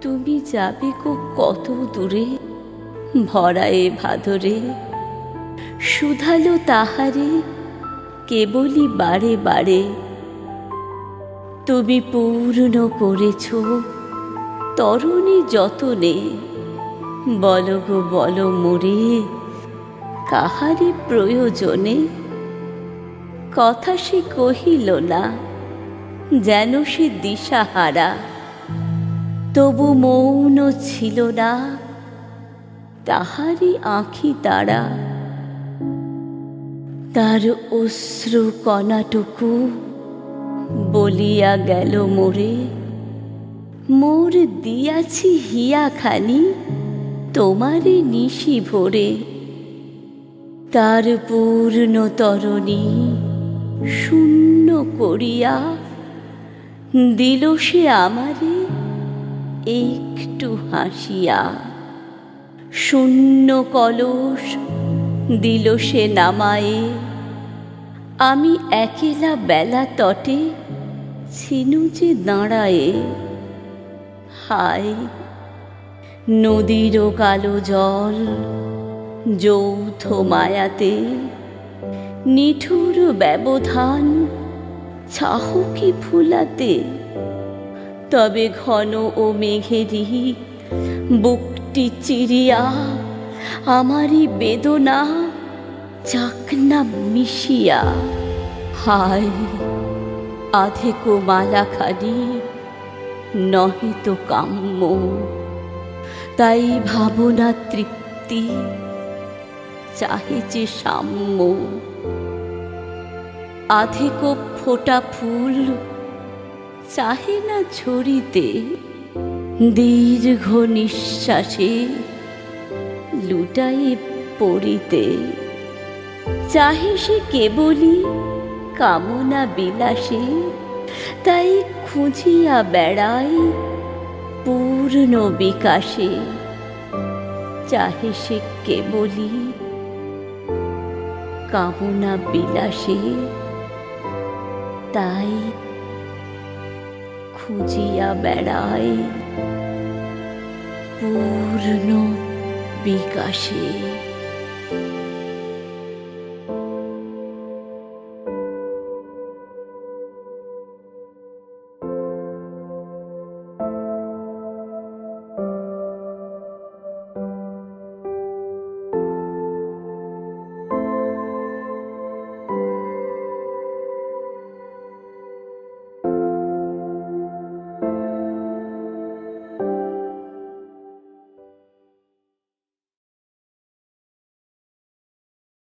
তুমি যাবে গো কত দূরে, ভরায়ে ভাদরে শুধালো তাহারে কেবলই বারে বারে। তুমি পূর্ণ করেছ তরুণী যতনে, বলো গো বলো মোরে কাহারি প্রয়োজনে। কথা সে কহিল না, যেন সে দিশাহারা, তবু মৌন ছিল না তাহারি আঁখি তারা। তার অশ্রু কণাটুকু বলিয়া গেল মোরে, মোর দিয়াছি হিয়াখানি তোমারে নিশি ভোরে। তার পূর্ণ তরণী শূন্য করিয়া দিল সে আমারে একটু হাসিয়া। শূন্য কলস দিল সে নামায়ে, আমি একেলা বেলা তটে ছিনু যে দাঁড়ায়ে। হায় নদীরও কালো জল যৌথ মায়াতে, নিঠুর ব্যবধান চাহকি ফুলাতে। তবে ঘন ও মেঘেরি বুকটি চিরিয়া আমারই বেদনা যাক না মিশিয়া। হায় আধেকো মালাখানি নহে তো কাম্য, তাই ভাবনা তৃপ্তি চাহে যে সাম্য। আধেকো ফোটা ফুল চাহে না ঝরিতে, দীর্ঘ নিঃশ্বাসে লুটায়ে পড়িতে। চাহে সে কেবলই কামনা বিলাসে, তাই খুঁজিয়া বেড়ায় পূর্ণ বিকাশে। চাহে সে কেবলই কামনা বিলাসে, তাই খুঁজিয়া বেড়ায় পূর্ণ বিকাশে।